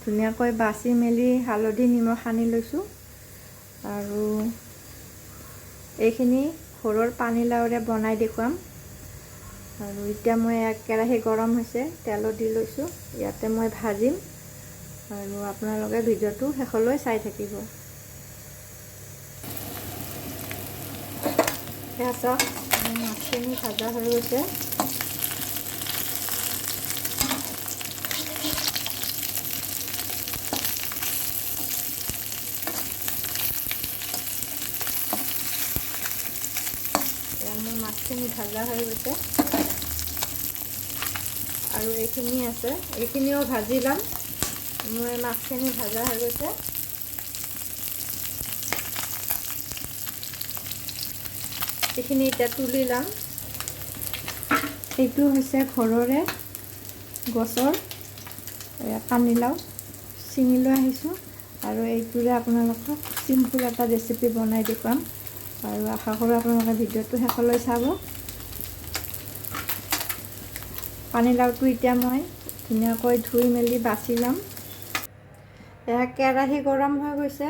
ধুনীয়াকৈ বাছি মেলি হালধি নিমখ সানি লৈছোঁ। আৰু এইখিনি ঘৰৰ পানীলাওৰে বনাই দেখুৱাম। আৰু এতিয়া মই এক কেৰাহী গৰম হৈছে, তেলো দি লৈছোঁ। ইয়াতে মই ভাজিম আৰু আপোনালোকে ভিডিঅ'টো শেষলৈ চাই থাকিব। এয়া চাওক, মাছখিনি ভাজা হৈ গৈছে। মোৰ মাছখিনি ভাজা হৈ গৈছে আৰু এইখিনি আছে, এইখিনিও ভাজি ল'ম। মোৰ মাছখিনি ভাজা হৈ গৈছে। এইখিনি এতিয়া তুলি ল'ম। এইটো হৈছে ঘৰৰে গছৰ পানীলাও, ছিঙি লৈ আহিছোঁ। আৰু এইটোৰে আপোনালোকক চিম্পুল এটা ৰেচিপি বনাই দেখুৱাম। আৰু আশা কৰোঁ আপোনালোকে ভিডিঅ'টো শেষলৈ চাব। পানীলাওটো এতিয়া মই ধুনীয়াকৈ ধুই মেলি বাছি ল'ম। এয়া কেৰাহী গৰম হৈ গৈছে।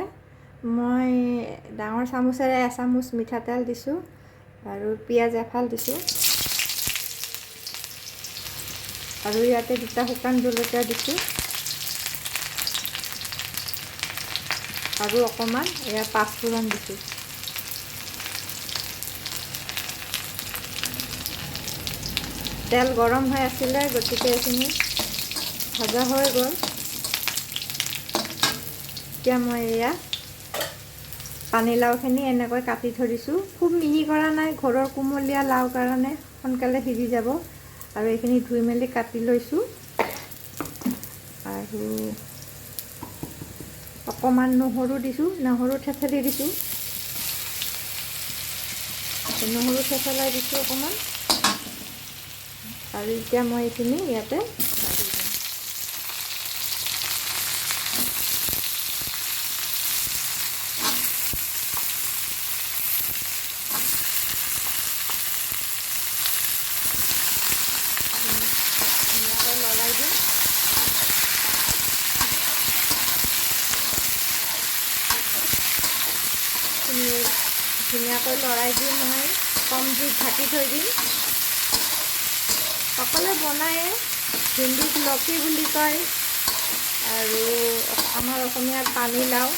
মই ডাঙৰ চামুচেৰে এচামুচ মিঠাতেল দিছোঁ আৰু পিঁয়াজ এফাল দিছোঁ। আৰু ইয়াতে 2টা শুকান জলকীয়া দিছোঁ আৰু অকণমান এয়া পাঁচফোৰণ দিছোঁ। তেল গৰম হৈ আছিলে, গতিকে এইখিনি ভাজা হৈ গ'ল। এতিয়া মই এয়া পানীলাওখিনি এনেকৈ কাটি থৈ দিছোঁ। খুব মিহি কৰা নাই, ঘৰৰ কুমলীয়া লাও কাৰণে সোনকালে সিজি যাব। আৰু এইখিনি ধুই মেলি কাটি লৈছোঁ। আৰু অকণমান নহৰু দিছোঁ, নহৰু থেথেলি দিছোঁ। নহৰু থেথেলাই দিছোঁ অকণমান। আৰু এতিয়া মই এইখিনি ইয়াতে ভাজি দিম। ধুনীয়াকৈ লৰাই দিম। ধুনীয়াকৈ লৰাই দি মই কম জুইত ঢাকি থৈ দিম। সকলোৱে বনায়ে, হিন্দীত লকি বুলি কয় আৰু আমাৰ অসমীয়াত পানীলাও।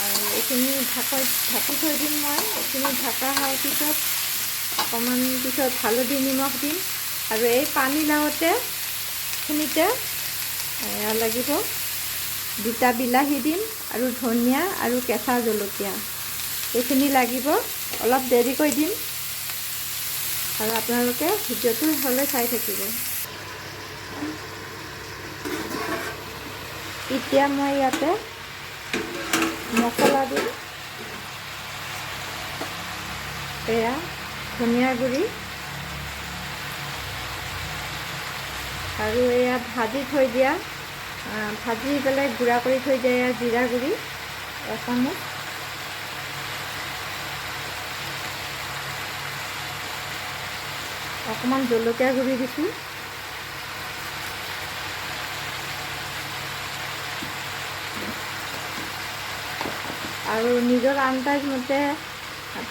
আৰু এইখিনি ঢাকি থৈ দিম মই। এইখিনি ঢাকা হোৱাৰ পিছত অকণমান পিছত হালধি নিমখ দিম। আৰু এই পানীলাওতে খিনিতে লাগিব 2টা বিলাহী দিম আৰু ধনিয়া আৰু কেঁচা জলকীয়া। এইখিনি লাগিব, অলপ দেৰিকৈ দিম। আৰু আপোনালোকে ভিডিঅ'টো শেষলৈ চাই থাকিব। এতিয়া মই ইয়াতে মছলা দিম। এয়া ধনিয়া গুড়ি আৰু এয়া ভাজি থৈ দিয়া, ভাজি পেলাই গুড়া কৰি থৈ দিয়া এয়া জিৰা গুড়ি এচামুচ। অকণমান জলকীয়া গুড়ি দিছোঁ। আৰু নিজৰ আন্দাজ মতে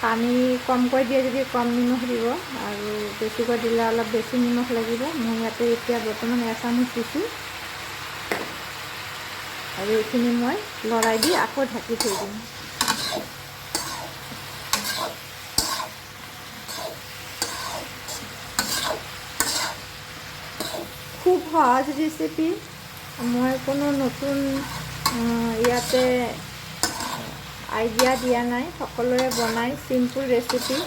পানী কমকৈ দিয়ে যদি কম নিমখ দিব, আৰু বেছিকৈ দিলে অলপ বেছি নিমখ লাগিব। মই ইয়াতে এতিয়া বৰ্তমান এচামুচ দিছোঁ। আৰু এইখিনি মই লৰাই দি আকৌ ঢাকি থৈ দিম। খুব সহজ ৰেচিপি, মই কোনো নতুন ইয়াতে আইডিয়া দিয়া নাই, সকলোৱে বনাই চিম্পুল ৰেচিপি।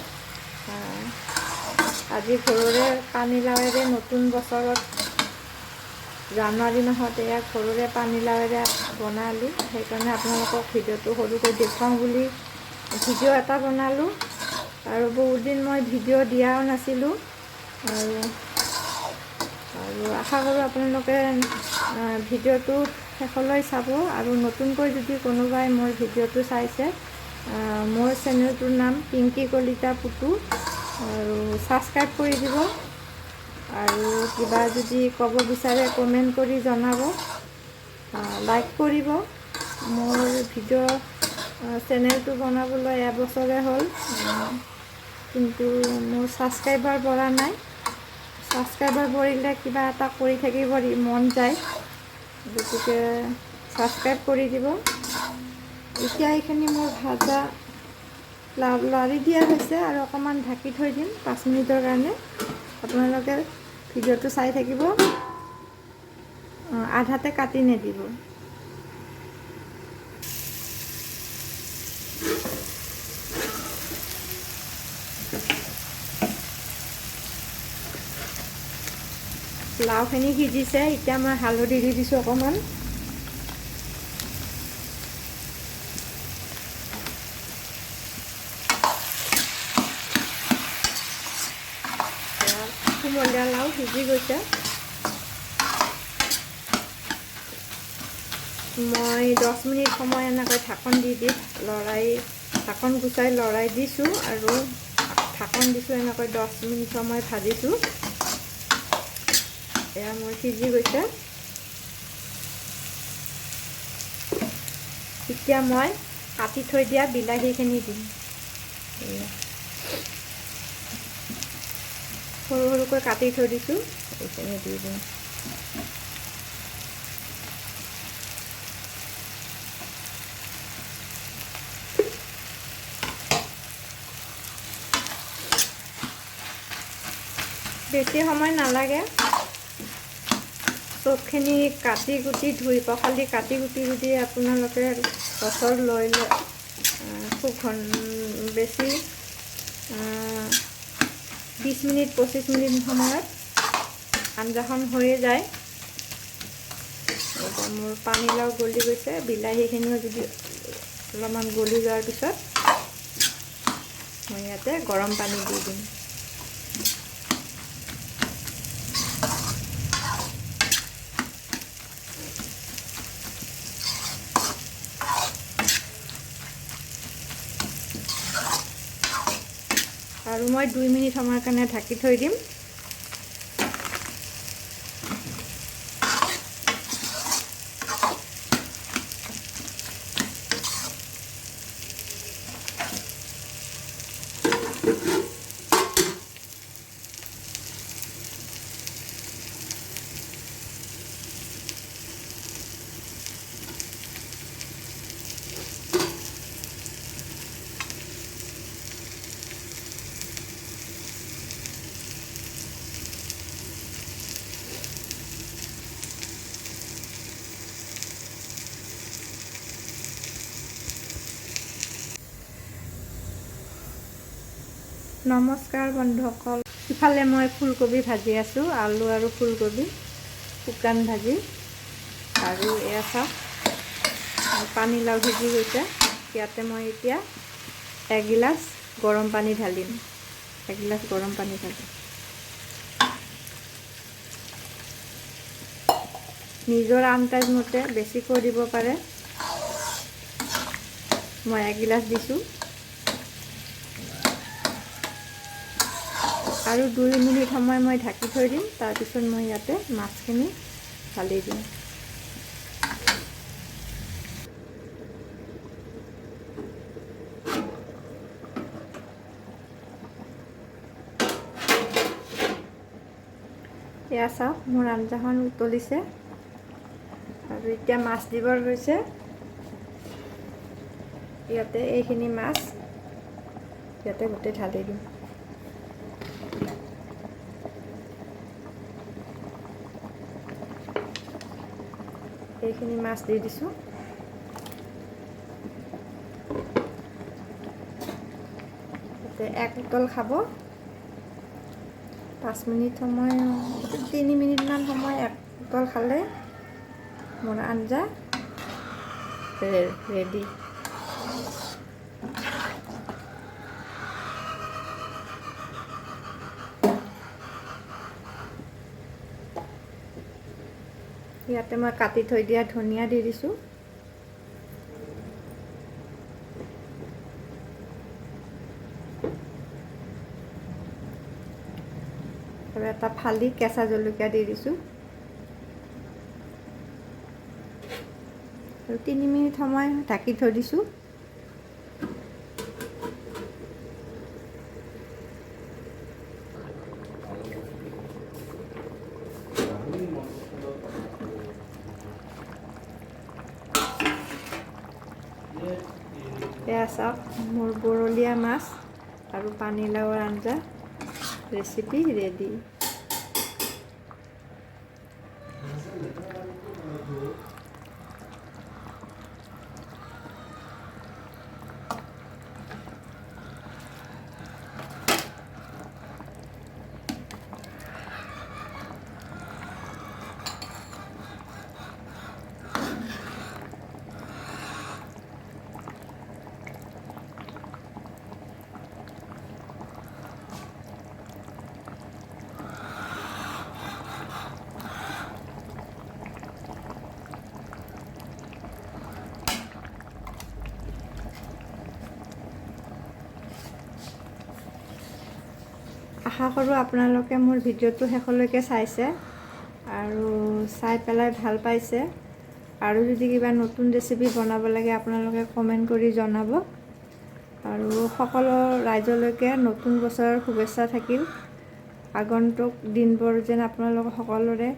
আজি ঘৰৰে পানীলাওৰে নতুন বছৰত জানুৱাৰী মাহত এয়া ঘৰৰে পানীলাওৰে বনালোঁ। সেইকাৰণে আপোনালোকক ভিডিঅ'টো সৰুকৈ দেখুৱাওঁ বুলি ভিডিঅ' এটা বনালোঁ। আৰু বহুত দিন মই ভিডিঅ' দিয়াও নাছিলোঁ। আৰু আশা কৰোঁ আপোনালোকে ভিডিঅ'টো শেষলৈ চাব। আৰু নতুনকৈ যদি কোনোবাই মোৰ ভিডিঅ'টো চাইছে, মোৰ চেনেলটোৰ নাম পিংকি কলিতা পুতু, আৰু ছাবস্ক্ৰাইব কৰি দিব। আৰু কিবা যদি ক'ব বিচাৰে কমেণ্ট কৰি জনাব। লাইক কৰিব। মোৰ ভিডিঅ' চেনেলটো বনাবলৈ এবছৰে হ'ল, কিন্তু মোৰ ছাবস্ক্ৰাইবাৰ বঢ়া নাই। ছাবস্ক্ৰাইবাৰ বঢ়িলে কিবা এটা কৰি থাকিব মন যায়, গতিকে ছাবস্ক্ৰাইব কৰি দিব। এতিয়া এইখিনি মোৰ ভাজা লাৰি দিয়া হৈছে আৰু অকণমান ঢাকি থৈ দিম 5 মিনিটৰ কাৰণে। আপোনালোকে ভিডিঅ'টো চাই থাকিব, আধাতে কাটি নিদিব। লাওখিনি সিজিছে, এতিয়া মই হালধি দি দিছোঁ অকণমান। কোমলীয়া লাও সিজি গৈছে। মই 10 মিনিট সময় এনেকৈ ঢাকন দি ঢাকন গুচাই লৰাই দিছোঁ আৰু ঢাকন দিছোঁ এনেকৈ 10 মিনিট সময় ভাজিছোঁ। এয়া মোৰ সিজি গৈছে। এতিয়া মই কাটি থৈ দিয়া বিলাহীখিনি দিম। সৰু সৰুকৈ কাটি থৈ দিছোঁ, এইখিনি দি দিম। বেছি সময় নালাগে। চবখিনি কাটি কুটি ধুই পখালি কাটি কুটি যদি আপোনালোকে গছৰ লৈ খুব বেছি 20 মিনিট 25 মিনিট সময়ত আঞ্জাখন হৈয়ে যায়। এতিয়া মোৰ পানীলাও গলি গৈছে, বিলাহীখিনিও যদি অলপমান গলি যোৱাৰ পিছত মই ইয়াতে গৰম পানী দি দিম। আৰু মই 2 মিনিট সময়ৰ কাৰণে ঢাকি থৈ দিম। নমস্কাৰ বন্ধুসকল, ইফালে মই ফুলকবি ভাজি আছোঁ, আলু আৰু ফুলকবি শুকান ভাজি। আৰু এয়া চাওক পানীলাও সিজি গৈছে। ইয়াতে মই এতিয়া এগিলাচ গৰম পানী ঢালিম। এগিলাচ গৰম পানী ঢালিম। নিজৰ আন্দাজ মতে বেছিকৈ দিব পাৰে। মই এগিলাচ দিছোঁ। আৰু 2 মিনিট সময় মই ঢাকি থৈ দিম। তাৰপিছত মই ইয়াতে মাছখিনি ঢালি দিম। এয়া চাওক মোৰ আঞ্জাখন উতলিছে আৰু এতিয়া মাছ দিবৰ হৈছে। ইয়াতে এইখিনি মাছ ইয়াতে গোটেই ঢালি দিম। এইখিনি মাছ দি দিছোঁ। ইয়াতে এক উতল খাব। 5 মিনিট সময় 3 মিনিটমান সময় এক উতল খালে মোৰ আঞ্জা ৰেডি। ইয়াতে মই কাটি থৈ দিয়া ধনিয়া দি দিছোঁ। আৰু এটা ফালি কেঁচা জলকীয়া দি দিছোঁ। 3 মিনিট সময় ঢাকি থৈ দিছোঁ। এয়া চাওক মোৰ বৰলীয়া মাছ আৰু পানীলাওৰ আঞ্জা ৰেচিপি ৰেডি। আশা কৰোঁ আপোনালোকে মোৰ ভিডিঅ'টো শেষলৈকে চাইছে আৰু চাই পেলাই ভাল পাইছে। আৰু যদি কিবা নতুন ৰেচিপি বনাব লাগে আপোনালোকে কমেণ্ট কৰি জনাব। আৰু সকলো ৰাইজলৈকে নতুন বছৰৰ শুভেচ্ছা থাকিল। আগন্তুক দিনবোৰ যেন আপোনালোকৰ সকলোৰে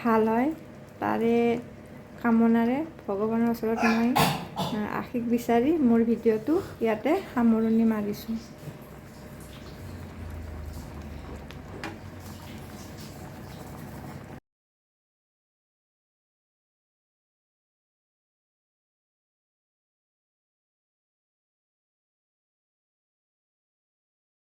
ভাল হয় তাৰে কামনাৰে ভগৱানৰ ওচৰত মই আশীষ বিচাৰি মোৰ ভিডিঅ'টো ইয়াতে সামৰণি মাৰিছোঁ।